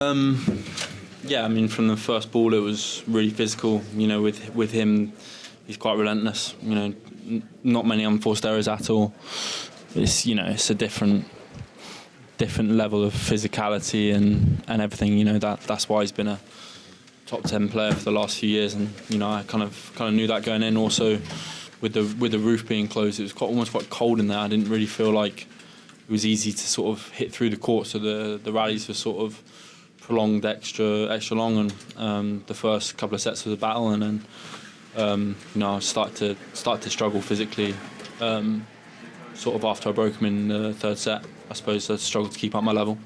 Yeah, I mean, from the first ball, it was really physical. You know, with him, he's quite relentless. You know, not many unforced errors at all. It's a different level of physicality and everything. You know, that's why he's been a top 10 player for the last few years. And you know, I kind of knew that going in. Also, with the roof being closed, it was almost quite cold in there. I didn't really feel like it was easy to sort of hit through the court. So the rallies were sort of prolonged extra long, and the first couple of sets was a battle, and then I start to struggle physically. Sort of after I broke him in the third set, I suppose I struggled to keep up my level.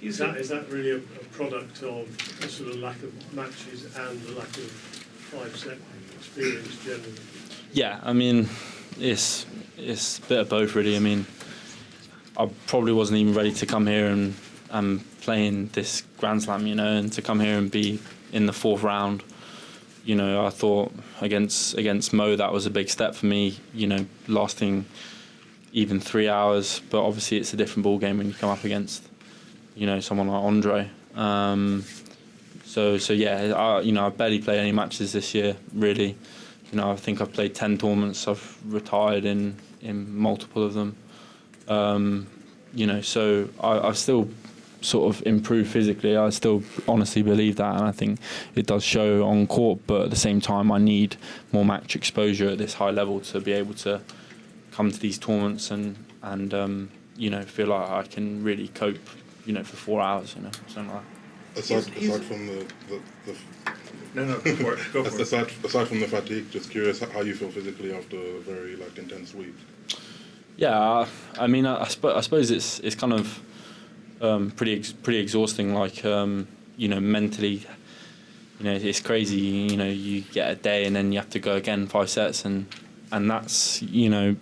Is that really a product of the sort of lack of matches and the lack of 5-set experience generally? Yeah, I mean, it's a bit of both really. I mean, I probably wasn't even ready to come here and playing this Grand Slam, you know, and to come here and be in the fourth round. You know, I thought against Mo that was a big step for me, you know, lasting even 3 hours, but obviously it's a different ball game when you come up against, you know, someone like Andrey. So yeah, I barely played any matches this year, really. You know, I think I've played 10 tournaments. I've retired in multiple of them. You know, so I've still sort of improved physically. I still honestly believe that, and I think it does show on court, but at the same time I need more match exposure at this high level to be able to come to these tournaments and you know, feel like I can really cope, you know, for 4 hours, you know, something like that. Aside from the No, go for it. Go for it. Aside from the fatigue, just curious how you feel physically after a very intense week. Yeah, I mean, I suppose it's kind of pretty exhausting. Like you know, mentally, you know, it's crazy. You know, you get a day and then you have to go again 5 sets, and that's, you know,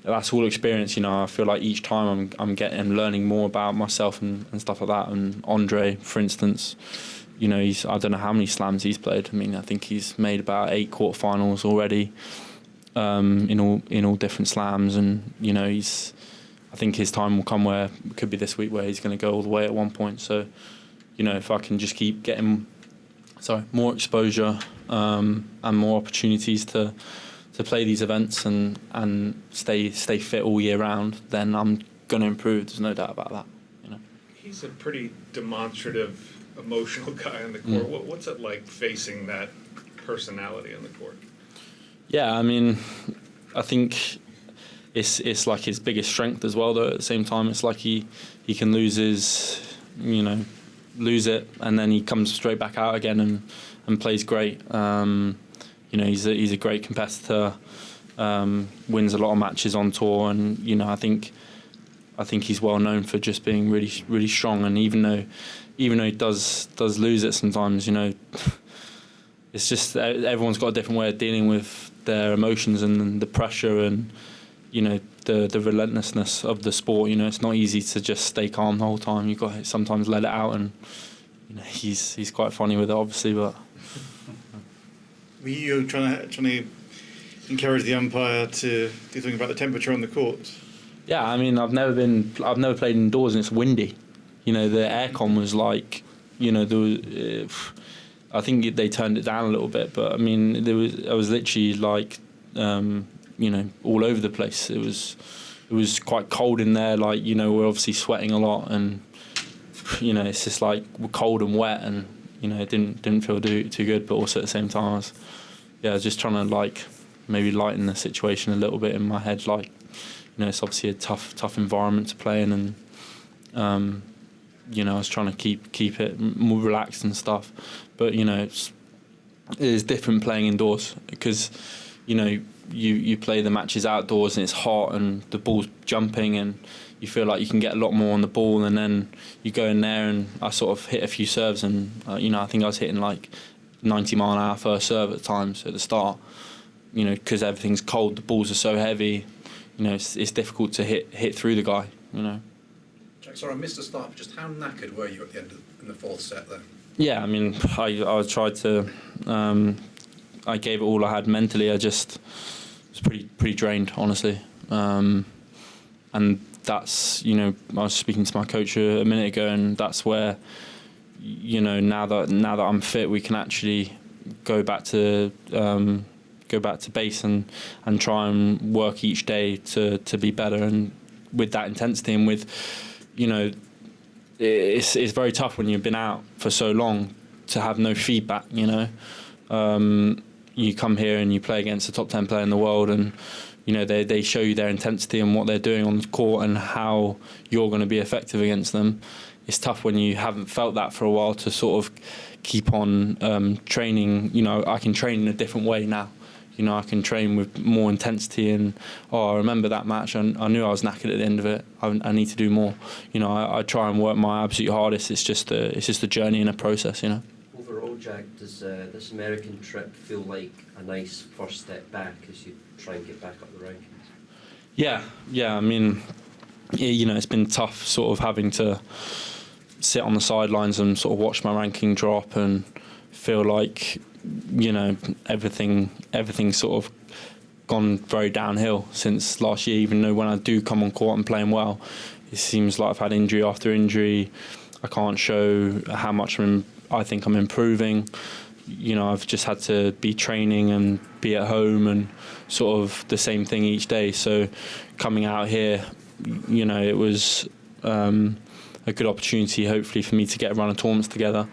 that's all experience. You know, I feel like each time I'm learning more about myself and stuff like that. And Andrey, for instance, you know, I don't know how many slams he's played. I mean, I think he's made about 8 quarterfinals already. In all different slams, and you know, I think his time will come where it could be this week where he's going to go all the way at one point. So, you know, if I can just keep getting more exposure and more opportunities to play these events and stay fit all year round, then I'm going to improve. There's no doubt about that. You know, he's a pretty demonstrative, emotional guy on the court. What's it like facing that personality on the court? Yeah, I mean, I think it's like his biggest strength as well, though. At the same time, it's like he can lose it, and then he comes straight back out again and plays great. You know, he's a great competitor, wins a lot of matches on tour, and you know, I think he's well known for just being really, really strong. And even though he does lose it sometimes, you know, it's just everyone's got a different way of dealing with their emotions and the pressure and, you know, the relentlessness of the sport. You know, it's not easy to just stay calm the whole time. You've got to sometimes let it out, and you know, he's quite funny with it, obviously. But were you trying to encourage the umpire to do something about the temperature on the court? Yeah, I mean, I've never played indoors and it's windy. You know, the aircon was like, you know, I think they turned it down a little bit, but I mean, I was literally like, you know, all over the place. It was quite cold in there. Like, you know, we're obviously sweating a lot, and you know, it's just like we're cold and wet, and you know, it didn't feel too good. But also at the same time, I was just trying to like maybe lighten the situation a little bit in my head. Like, you know, it's obviously a tough environment to play in, and you know, I was trying to keep it more relaxed and stuff. But you know, it is different playing indoors because, you know, you play the matches outdoors and it's hot and the ball's jumping and you feel like you can get a lot more on the ball, and then you go in there and I sort of hit a few serves and you know, I think I was hitting like 90-mile-an-hour first serve at times at the start. You know, because everything's cold, the balls are so heavy. You know, it's difficult to hit through the guy. You know. Jack, sorry, I missed the start. Just how knackered were you at the end in the fourth set then? Yeah, I mean, I tried to. I gave it all I had mentally. I just was pretty drained, honestly. And that's, you know, I was speaking to my coach a minute ago, and that's where, now that I'm fit, we can actually go back to base and try and work each day to be better, and with that intensity and with, it's very tough when you've been out for so long to have no feedback. You come here and you play against the top 10 player in the world, and they show you their intensity and what they're doing on the court and how you're going to be effective against them. It's tough when you haven't felt that for a while to sort of keep on training. I can train in a different way now. I can train with more intensity, and I remember that match and I knew I was knackered at the end of it. I need to do more. I try and work my absolute hardest. It's just a journey and a process. Overall, Jack, does this American trip feel like a nice first step back as you try and get back up the rankings? Yeah. I mean, it's been tough sort of having to sit on the sidelines and sort of watch my ranking drop and feel like, everything's sort of gone very downhill since last year. Even though when I do come on court and playing well, it seems like I've had injury after injury. I can't show how much I think I'm improving. I've just had to be training and be at home and sort of the same thing each day. So coming out here, it was a good opportunity, hopefully, for me to get a run of tournaments together.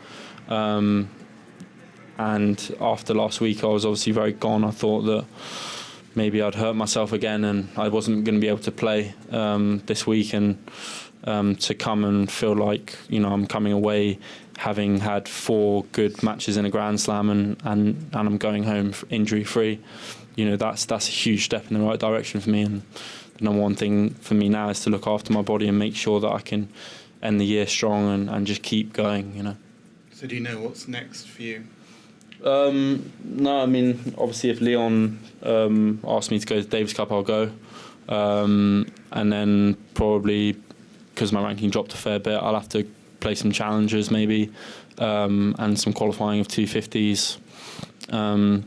And after last week, I was obviously very gone. I thought that maybe I'd hurt myself again and I wasn't going to be able to play this week. And to come and feel like, I'm coming away having had 4 good matches in a Grand Slam and I'm going home injury-free, that's a huge step in the right direction for me. And the number one thing for me now is to look after my body and make sure that I can end the year strong and just keep going, So do you know what's next for you? No, I mean, obviously if Leon asks me to go to Davis Cup, I'll go. And then probably, because my ranking dropped a fair bit, I'll have to play some challengers maybe, and some qualifying of 250s. My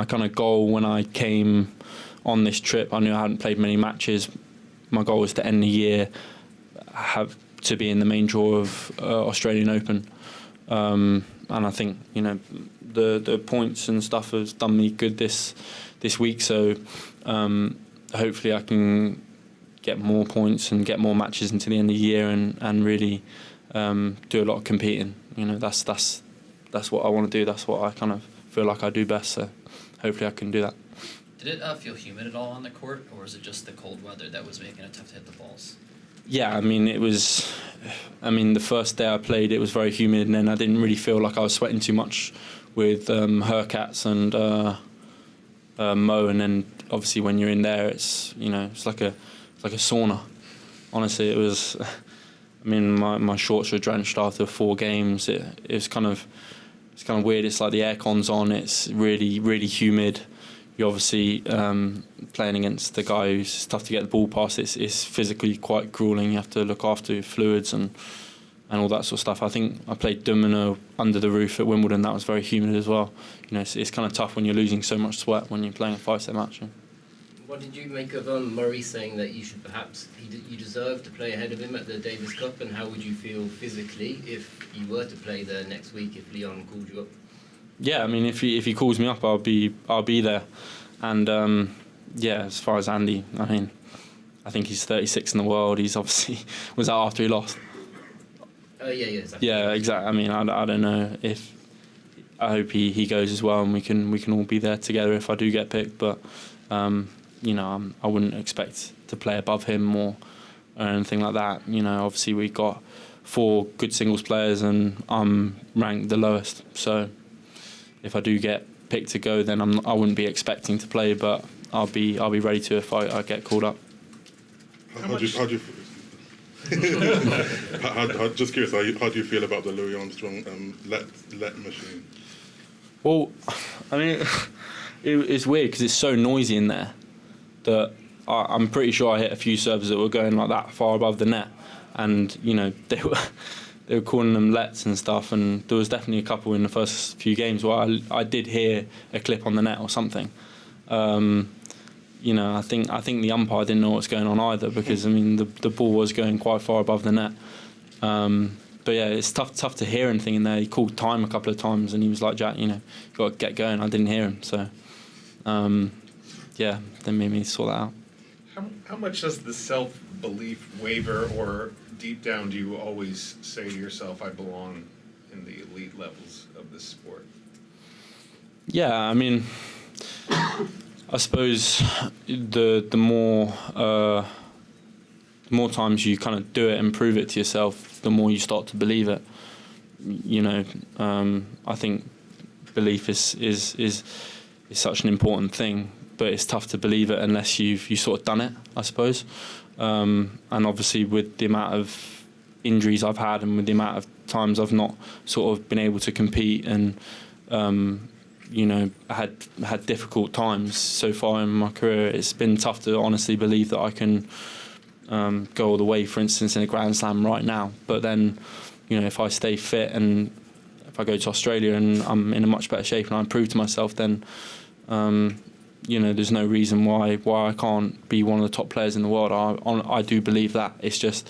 kind of goal when I came on this trip, I knew I hadn't played many matches. My goal was to end the year, have to be in the main draw of Australian Open. And I think the points and stuff has done me good this week. So hopefully I can get more points and get more matches into the end of the year and really do a lot of competing. That's what I want to do. That's what I kind of feel like I do best. So hopefully I can do that. Did it feel humid at all on the court, or was it just the cold weather that was making it tough to hit the balls? Yeah, I mean, the first day I played, it was very humid, and then I didn't really feel like I was sweating too much with Hercats and Mo, and then obviously when you're in there, it's like a sauna. Honestly, it was. I mean, my shorts were drenched after 4 games. It's kind of weird. It's like the aircon's on. It's really, really humid. You're obviously playing against the guy who's tough to get the ball past. It's physically quite grueling. You have to look after your fluids and all that sort of stuff. I think I played domino under the roof at Wimbledon. That was very humid as well. It's kind of tough when you're losing so much sweat when you're playing a 5-set match. What did you make of Murray saying that you should perhaps you deserve to play ahead of him at the Davis Cup, and how would you feel physically if you were to play there next week if Leon called you up? Yeah, I mean, if he calls me up, I'll be there. And as far as Andy, I mean, I think he's 36 in the world. He's obviously was that after he lost. Yeah, exactly. Yeah, exactly. I mean, I don't know if. I hope he goes as well, and we can all be there together if I do get picked. But I wouldn't expect to play above him or anything like that. Obviously we got 4 good singles players, and I'm ranked the lowest. So if I do get picked to go, then I wouldn't be expecting to play, but I'll be ready to if I get called up. Just curious, how do you feel about the Louis Armstrong let machine? Well, I mean, it's weird because it's so noisy in there that I'm pretty sure I hit a few serves that were going like that far above the net, and they were calling them lets and stuff, and there was definitely a couple in the first few games where I did hear a clip on the net or something. I think the umpire didn't know what's going on either, because I mean the ball was going quite far above the net. yeah, it's tough to hear anything in there. He called time a couple of times and he was like, Jack, you know, you got to get going. I didn't hear him, so yeah, then made me sort that out. How much does the self-belief waver, or deep down do you always say to yourself, I belong in the elite levels of this sport? Yeah, I mean, I suppose the more times you kind of do it and prove it to yourself, the more you start to believe it. You know, I think belief is such an important thing, but it's tough to believe it unless you've sort of done it, I suppose. And obviously with the amount of injuries I've had and with the amount of times I've not sort of been able to compete and you know, had difficult times so far in my career, it's been tough to honestly believe that I can go all the way, for instance, in a Grand Slam right now. But then, you know, if I stay fit and if I go to Australia and I'm in a much better shape and I prove to myself, then you know, there's no reason why I can't be one of the top players in the world. I do believe that. It's just,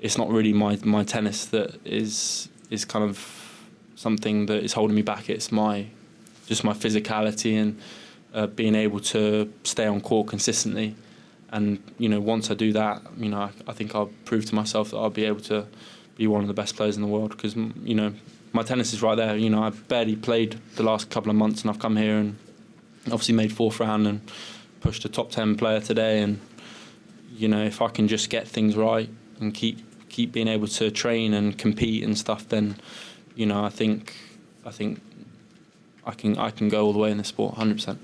it's not really my tennis that is kind of something that is holding me back. It's just my physicality and being able to stay on court consistently. And, you know, once I do that, you know, I think I'll prove to myself that I'll be able to be one of the best players in the world, because, you know, my tennis is right there. You know, I barely played the last couple of months and I've come here and obviously made fourth round and pushed a top 10 player today. And, you know, if I can just get things right and keep being able to train and compete and stuff, then, you know, I think I can go all the way in the sport, 100%.